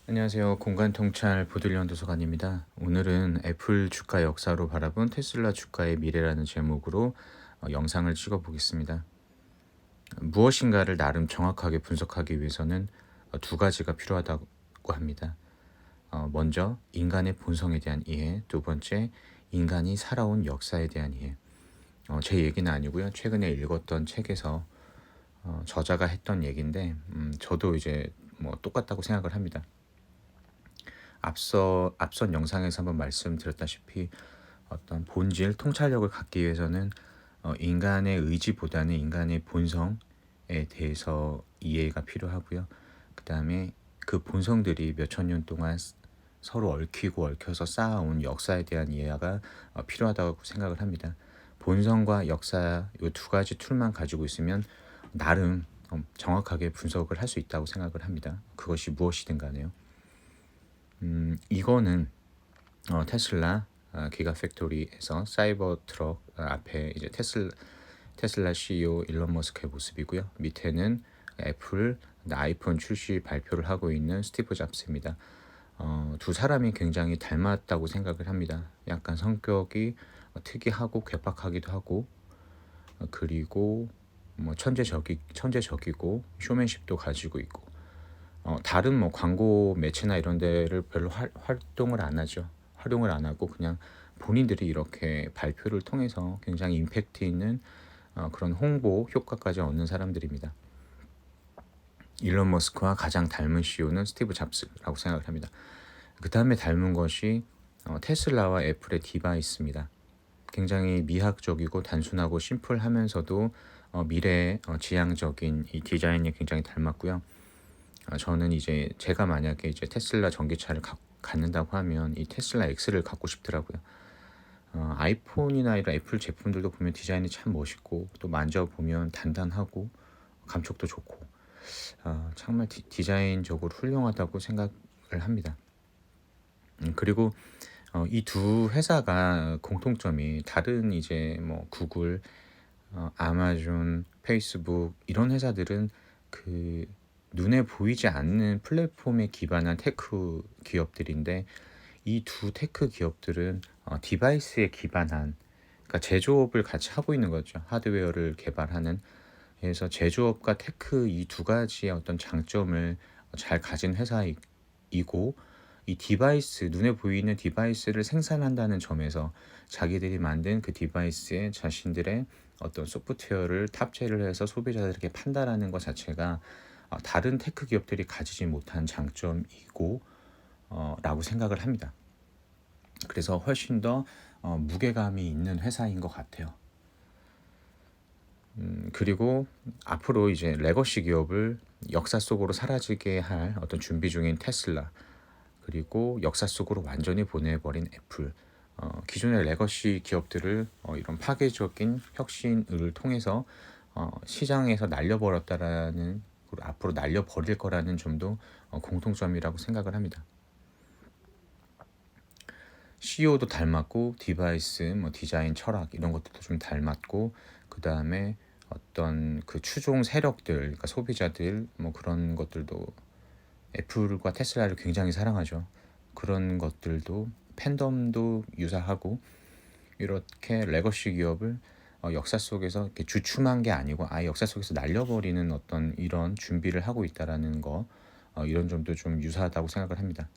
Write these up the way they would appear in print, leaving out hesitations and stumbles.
안녕하세요. 공간통찰 보들리언 도서관입니다. 오늘은 애플 주가 역사로 바라본 테슬라 주가의 미래라는 제목으로 영상을 찍어 보겠습니다. 무엇인가를 나름 정확하게 분석하기 위해서는 두 가지가 필요하다고 합니다. 먼저 인간의 본성에 대한 이해, 두 번째 인간이 살아온 역사에 대한 이해. 제 얘기는 아니고요. 최근에 읽었던 책에서 저자가 했던 얘기인데 저도 이제 뭐 똑같다고 생각을 합니다. 앞선 영상에서 한번 말씀드렸다시피 어떤 본질, 통찰력을 갖기 위해서는 인간의 의지보다는 인간의 본성에 대해서 이해가 필요하고요. 그 다음에 그 본성들이 몇천 년 동안 서로 얽히고 얽혀서 쌓아온 역사에 대한 이해가 필요하다고 생각을 합니다. 본성과 역사 이 두 가지 툴만 가지고 있으면 나름 정확하게 분석을 할 수 있다고 생각을 합니다. 그것이 무엇이든 간에요. 이거는 테슬라 기가 팩토리에서 사이버 트럭 앞에 이제 테슬라 CEO 일론 머스크의 모습이고요. 밑에는 애플 아이폰 출시 발표를 하고 있는 스티브 잡스입니다. 두 사람이 굉장히 닮았다고 생각을 합니다. 약간 성격이 특이하고 괴팍하기도 하고 그리고 뭐 천재적이고 쇼맨십도 가지고 있고 다른 뭐 광고 매체나 이런 데를 별로 활동을 안 하죠. 활용을 안 하고 그냥 본인들이 이렇게 발표를 통해서 굉장히 임팩트 있는 그런 홍보 효과까지 얻는 사람들입니다. 일론 머스크와 가장 닮은 CEO는 스티브 잡스라고 생각을 합니다. 그 다음에 닮은 것이 테슬라와 애플의 디바이스입니다. 굉장히 미학적이고 단순하고 심플하면서도 미래의 지향적인 이 디자인이 굉장히 닮았고요. 저는 이제 제가 만약에 이제 테슬라 전기차를 갖는다고 하면 이 테슬라 X를 갖고 싶더라고요. 아이폰이나 이런 애플 제품들도 보면 디자인이 참 멋있고 또 만져보면 단단하고 감촉도 좋고 정말 디자인적으로 훌륭하다고 생각을 합니다. 그리고 이 두 회사가 공통점이 다른 이제 뭐 구글, 아마존, 페이스북 이런 회사들은 그 눈에 보이지 않는 플랫폼에 기반한 테크 기업들인데 이 두 테크 기업들은 디바이스에 기반한 그러니까 제조업을 같이 하고 있는 거죠. 하드웨어를 개발하는. 그래서 제조업과 테크 이 두 가지의 어떤 장점을 잘 가진 회사이고 이 디바이스, 눈에 보이는 디바이스를 생산한다는 점에서 자기들이 만든 그 디바이스에 자신들의 어떤 소프트웨어를 탑재를 해서 소비자들에게 판다라는 것 자체가 다른 테크 기업들이 가지지 못한 장점이고 라고 생각을 합니다. 그래서 훨씬 더 무게감이 있는 회사인 것 같아요. 그리고 앞으로 이제 레거시 기업을 역사 속으로 사라지게 할 어떤 준비 중인 테슬라, 그리고 역사 속으로 완전히 보내버린 애플, 기존의 레거시 기업들을 이런 파괴적인 혁신을 통해서 시장에서 날려버렸다라는, 그리고 앞으로 날려버릴 거라는 점도 공통점이라고 생각을 합니다. CEO도 닮았고 디바이스, 뭐 디자인 철학 이런 것들도 좀 닮았고 그 다음에 어떤 그 추종 세력들, 그러니까 소비자들 뭐 그런 것들도 애플과 테슬라를 굉장히 사랑하죠. 그런 것들도 팬덤도 유사하고 이렇게 레거시 기업을 역사 속에서 이렇게 주춤한 게 아니고 아예 역사 속에서 날려버리는 어떤 이런 준비를 하고 있다라는 거 이런 점도 좀 유사하다고 생각을 합니다.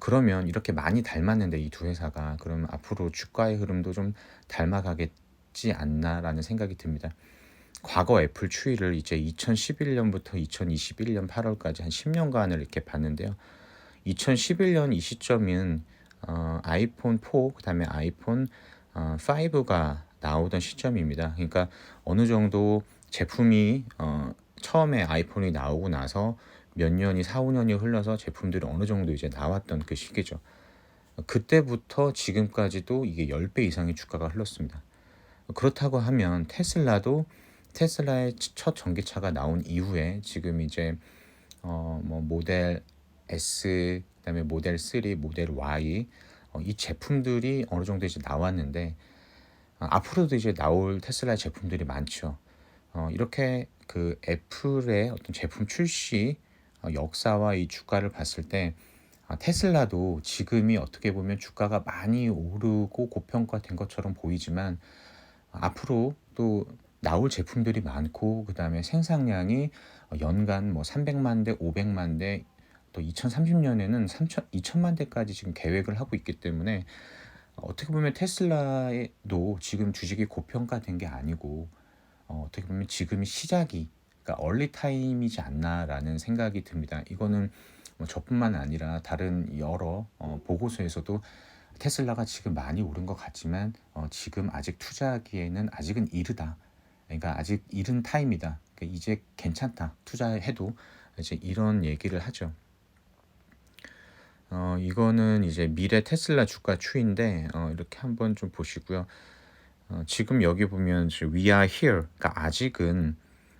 그러면 이렇게 많이 닮았는데 이 두 회사가 그러면 앞으로 주가의 흐름도 좀 닮아가겠지 않나라는 생각이 듭니다. 과거 애플 추이를 이제 2011년부터 2021년 8월까지 한 10년간을 이렇게 봤는데요. 2011년 이 시점은 아이폰 4, 그다음에 아이폰 5가 나오던 시점입니다. 그러니까 어느 정도 제품이 처음에 아이폰이 나오고 나서 몇 년이 4, 5년이 흘러서 제품들이 어느 정도 이제 나왔던 그 시기죠. 그때부터 지금까지도 이게 10배 이상의 주가가 흘렀습니다. 그렇다고 하면 테슬라의 첫 전기차가 나온 이후에 지금 이제 뭐 모델 S, 그다음에 모델 3, 모델 Y 이 제품들이 어느 정도 이제 나왔는데 앞으로도 이제 나올 테슬라의 제품들이 많죠. 이렇게 그 애플의 어떤 제품 출시 역사와 이 주가를 봤을 때 테슬라도 지금이 어떻게 보면 주가가 많이 오르고 고평가된 것처럼 보이지만 앞으로 또 나올 제품들이 많고 그다음에 생산량이 연간 뭐 300만 대, 500만 대, 또 2030년에는 2천만 대까지 지금 계획을 하고 있기 때문에 어떻게 보면 테슬라도 지금 주식이 고평가된 게 아니고 어떻게 보면 지금이 시작이, 그러니까 얼리 타임이지 않나라는 생각이 듭니다. 이거는 뭐 저뿐만 아니라 다른 여러 보고서에서도 테슬라가 지금 많이 오른 것 같지만 지금 아직 투자하기에는 아직은 이르다. 그러니까 아직 이른 타임이다. 그러니까 이제 괜찮다. 투자해도 이제 이런 얘기를 하죠. 이거는 이제 미래 테슬라 주가 추이인데 이렇게 한번 좀 보시고요. 지금 여기 보면 We are here. 그러니까 아직은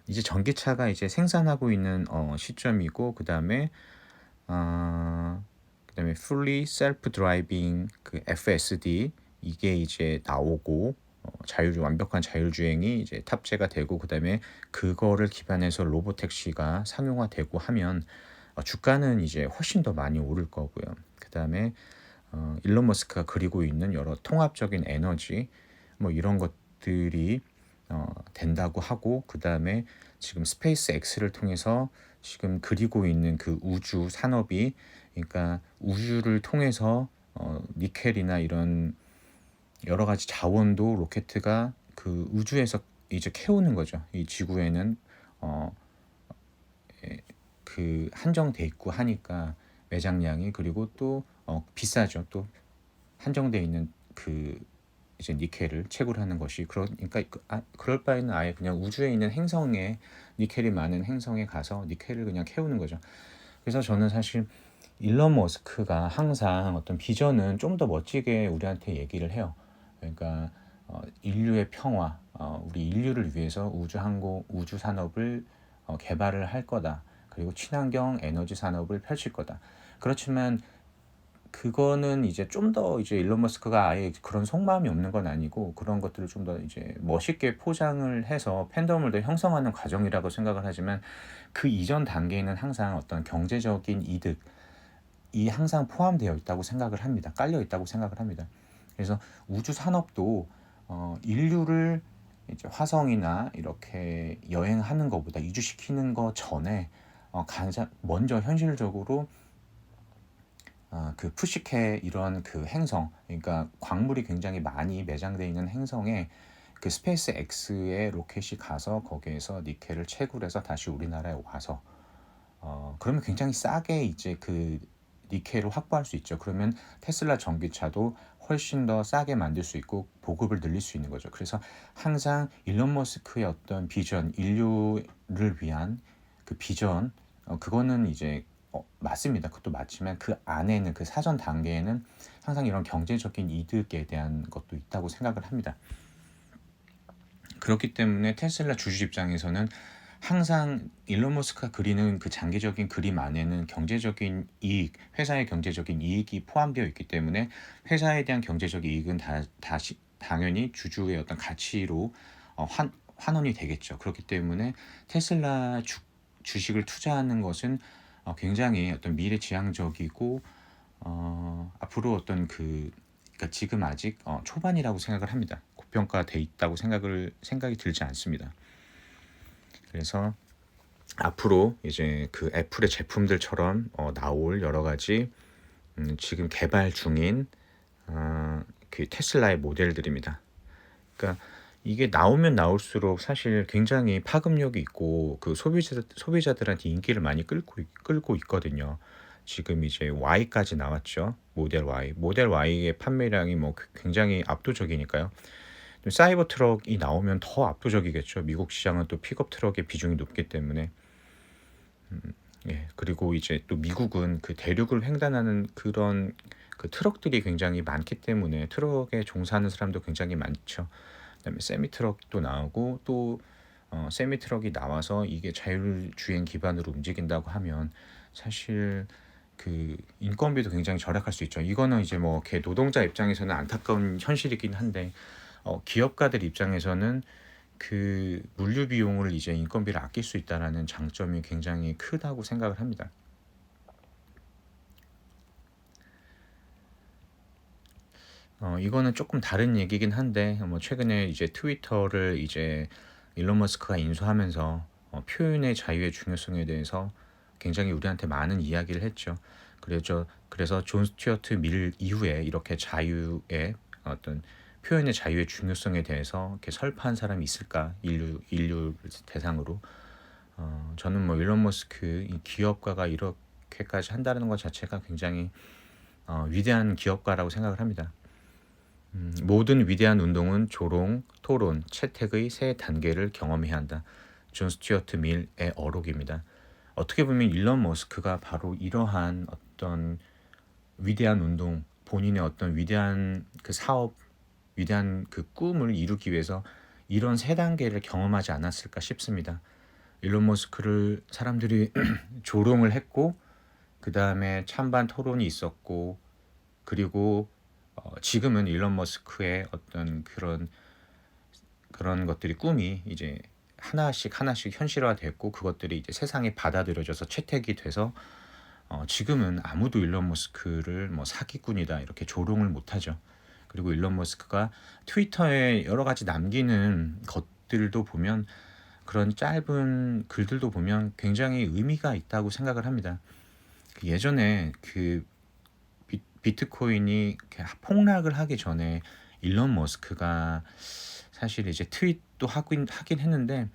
이제 전기차가 이제 생산하고 있는 시점이고 그다음에 fully self driving 그 FSD 이게 이제 나오고 완벽한 자율주행이 이제 탑재가 되고 그다음에 그거를 기반해서 로보택시가 상용화되고 하면 주가는 이제 훨씬 더 많이 오를 거고요. 그다음에 일론 머스크가 그리고 있는 여러 통합적인 에너지 뭐 이런 것들이 된다고 하고 그다음에 지금 스페이스 X를 통해서 지금 그리고 있는 그 우주 산업이, 그러니까 우주를 통해서 니켈이나 이런 여러 가지 자원도 로켓가 그 우주에서 이제 캐오는 거죠. 이 지구에는 어, 그 한정돼 있고 하니까 매장량이, 그리고 또 비싸죠. 또 한정돼 있는 그 이제 니켈을 채굴하는 것이, 그러니까 그럴 바에는 아예 그냥 우주에 있는 행성에, 니켈이 많은 행성에 가서 니켈을 그냥 캐우는 거죠. 그래서 저는 사실 일론 머스크가 항상 어떤 비전은 좀 더 멋지게 우리한테 얘기를 해요. 그러니까 인류의 평화, 우리 인류를 위해서 우주 산업을 개발을 할 거다. 그리고 친환경 에너지 산업을 펼칠 거다. 그렇지만 그거는 이제 좀 더 이제 일론 머스크가 아예 그런 속마음이 없는 건 아니고 그런 것들을 좀 더 이제 멋있게 포장을 해서 팬덤을 더 형성하는 과정이라고 생각을 하지만 그 이전 단계에는 항상 어떤 경제적인 이득이 항상 포함되어 있다고 생각을 합니다. 깔려 있다고 생각을 합니다. 그래서 우주 산업도 인류를 이제 화성이나 이렇게 여행하는 것보다 이주시키는 것 전에 가장 먼저 현실적으로 그 푸시케 이런 그 행성, 그러니까 광물이 굉장히 많이 매장되어 있는 행성에 그 스페이스 X의 로켓이 가서 거기에서 니켈을 채굴해서 다시 우리나라에 와서 그러면 굉장히 싸게 이제 그 니켈을 확보할 수 있죠. 그러면 테슬라 전기차도 훨씬 더 싸게 만들 수 있고 보급을 늘릴 수 있는 거죠. 그래서 항상 일론 머스크의 어떤 비전, 인류를 위한 그 비전, 그거는 이제 맞습니다. 그것도 맞지만 그 안에는, 그 사전 단계에는 항상 이런 경제적인 이득에 대한 것도 있다고 생각을 합니다. 그렇기 때문에 테슬라 주주 입장에서는 항상 일론 머스크가 그리는 그 장기적인 그림 안에는 경제적인 이익, 회사의 경제적인 이익이 포함되어 있기 때문에 회사에 대한 경제적 이익은 다시 당연히 주주의 어떤 가치로 환원이 되겠죠. 그렇기 때문에 테슬라 주식을 투자하는 것은 굉장히 어떤 미래지향적이고 앞으로 어떤 그러니까 지금 아직 초반이라고 생각을 합니다. 고평가돼 있다고 생각이 들지 않습니다. 그래서 앞으로 이제 그 애플의 제품들처럼 나올 여러 가지 지금 개발 중인 그 테슬라의 모델들입니다. 그러니까 이게 나오면 나올수록 사실 굉장히 파급력이 있고 그 소비자들한테 인기를 많이 끌고 있거든요. 지금 이제 Y까지 나왔죠. 모델 Y의 판매량이 뭐 굉장히 압도적이니까요. 사이버 트럭이 나오면 더 압도적이겠죠. 미국 시장은 또 픽업 트럭의 비중이 높기 때문에. 예. 그리고 이제 또 미국은 그 대륙을 횡단하는 그런 그 트럭들이 굉장히 많기 때문에 트럭에 종사하는 사람도 굉장히 많죠. 그다음에 세미 트럭도 나오고 또 세미 트럭이 나와서 이게 자율주행 기반으로 움직인다고 하면 사실 그 인건비도 굉장히 절약할 수 있죠. 이거는 이제 뭐 개 노동자 입장에서는 안타까운 현실이긴 한데 기업가들 입장에서는 그 물류 비용을 이제 인건비를 아낄 수 있다라는 장점이 굉장히 크다고 생각을 합니다. 이거는 조금 다른 얘기긴 한데 뭐 최근에 이제 트위터를 이제 일론 머스크가 인수하면서 표현의 자유의 중요성에 대해서 굉장히 우리한테 많은 이야기를 했죠. 그래서 존 스튜어트 밀 이후에 이렇게 자유의 어떤 표현의 자유의 중요성에 대해서 이렇게 설파한 사람이 있을까? 인류 대상으로. 저는 뭐 일론 머스크 이 기업가가 이렇게까지 한다는 것 자체가 굉장히 위대한 기업가라고 생각을 합니다. 모든 위대한 운동은 조롱, 토론, 채택의 세 단계를 경험해야 한다. 존 스튜어트 밀의 어록입니다. 어떻게 보면 일론 머스크가 바로 이러한 어떤 위대한 운동, 본인의 어떤 위대한 그 사업, 위대한 그 꿈을 이루기 위해서 이런 세 단계를 경험하지 않았을까 싶습니다. 일론 머스크를 사람들이 조롱을 했고, 그 다음에 찬반 토론이 있었고, 그리고 지금은 일론 머스크의 어떤 그런 것들이 꿈이 이제 하나씩 하나씩 현실화됐고, 그것들이 이제 세상에 받아들여져서 채택이 돼서 지금은 아무도 일론 머스크를 뭐 사기꾼이다 이렇게 조롱을 못하죠. 그리고 일론 머스크가 트위터에 여러 가지 남기는 것들도 보면, 그런 짧은 글들도 보면 굉장히 의미가 있다고 생각을 합니다. 예전에 그 비트코인이 이렇게 폭락을 하기 전에 일론 머스크가 사실 이제 트윗도 하긴 했는데,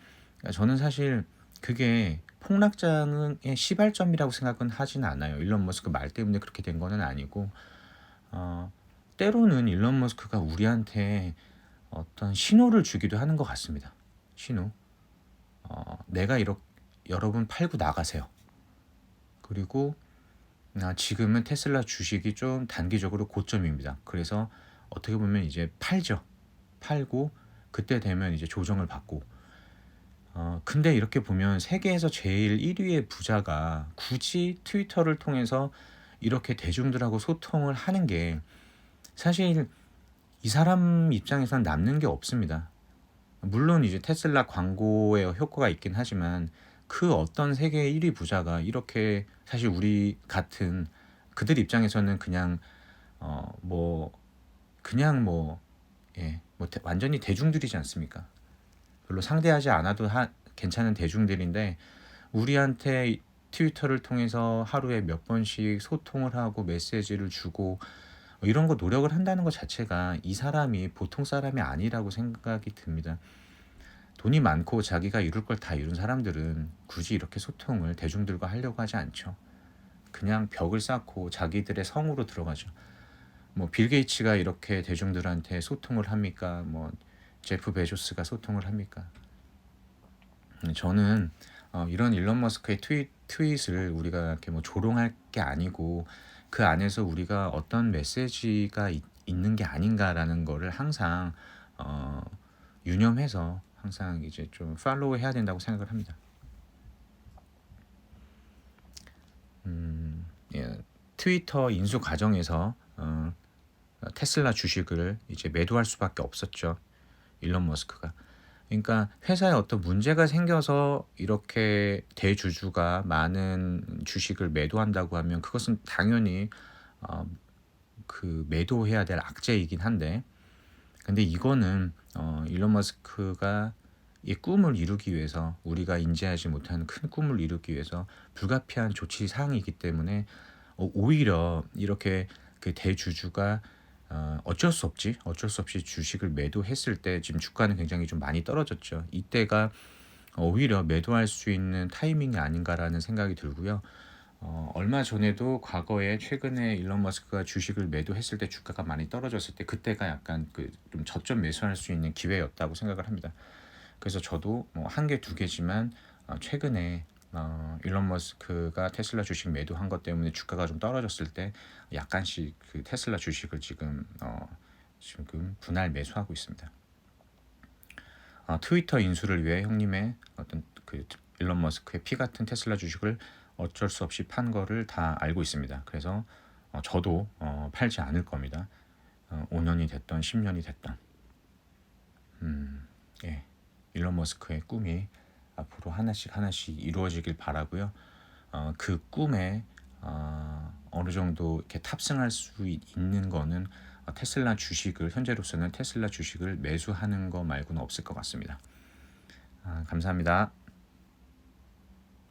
저는 사실 그게 폭락장의 시발점이라고 생각은 하진 않아요. 일론 머스크 말 때문에 그렇게 된 거는 아니고, 어, 때로는 일론 머스크가 우리한테 어떤 신호를 주기도 하는 것 같습니다. 신호. 내가 이렇게 여러분 팔고 나가세요. 그리고 지금은 테슬라 주식이 좀 단기적으로 고점입니다. 그래서 어떻게 보면 이제 팔죠. 팔고 그때 되면 이제 조정을 받고. 근데 이렇게 보면 세계에서 제일 1위의 부자가 굳이 트위터를 통해서 이렇게 대중들하고 소통을 하는 게, 사실 이 사람 입장에선 남는 게 없습니다. 물론 이제 테슬라 광고에 효과가 있긴 하지만, 그 어떤 세계 1위 부자가 이렇게, 사실 우리 같은 그들 입장에서는 그냥 뭐 그냥 뭐 완전히 대중들이지 않습니까? 별로 상대하지 않아도 괜찮은 대중들인데, 우리한테 트위터를 통해서 하루에 몇 번씩 소통을 하고 메시지를 주고 이런 거 노력을 한다는 것 자체가 이 사람이 보통 사람이 아니라고 생각이 듭니다. 돈이 많고 자기가 이룰 걸 다 이룬 사람들은 굳이 이렇게 소통을 대중들과 하려고 하지 않죠. 그냥 벽을 쌓고 자기들의 성으로 들어가죠. 뭐 빌 게이츠가 이렇게 대중들한테 소통을 합니까? 뭐 제프 베조스가 소통을 합니까? 저는 이런 일론 머스크의 트윗을 우리가 이렇게 뭐 조롱할 게 아니고, 그 안에서 우리가 어떤 메시지가 있는 게 아닌가라는 거를 항상 유념해서 항상 이제 좀 팔로우 해야 된다고 생각을 합니다. 예, 트위터 인수 과정에서 테슬라 주식을 이제 매도할 수밖에 없었죠. 일론 머스크가. 그러니까 회사에 어떤 문제가 생겨서 이렇게 대주주가 많은 주식을 매도한다고 하면 그것은 당연히 어, 그 매도해야 될 악재이긴 한데, 근데 이거는 일론 머스크가 이 꿈을 이루기 위해서, 우리가 인지하지 못하는 큰 꿈을 이루기 위해서 불가피한 조치 사항이기 때문에 오히려 이렇게 그 대주주가 어쩔 수 없이 주식을 매도했을 때 지금 주가는 굉장히 좀 많이 떨어졌죠. 이때가 오히려 매도할 수 있는 타이밍이 아닌가라는 생각이 들고요. 얼마 전에도 과거에 최근에 일론 머스크가 주식을 매도했을 때 주가가 많이 떨어졌을 때, 그때가 약간 그 좀 저점 매수할 수 있는 기회였다고 생각을 합니다. 그래서 저도 뭐 한 개, 두 개지만 최근에 일론 머스크가 테슬라 주식 매도한 것 때문에 주가가 좀 떨어졌을 때 약간씩 그 테슬라 주식을 지금 분할 매수하고 있습니다. 트위터 인수를 위해 형님의 어떤 그 일론 머스크의 피 같은 테슬라 주식을 어쩔 수 없이 판 거를 다 알고 있습니다. 그래서 저도 팔지 않을 겁니다. 5년이 됐던 10년이 됐던 예, 일론 머스크의 꿈이 앞으로 하나씩 하나씩 이루어지길 바라고요. 그 꿈에 어느 정도 이렇게 탑승할 수 있는 거는 테슬라 주식을 현재로서는 테슬라 주식을 매수하는 거 말고는 없을 것 같습니다. 감사합니다.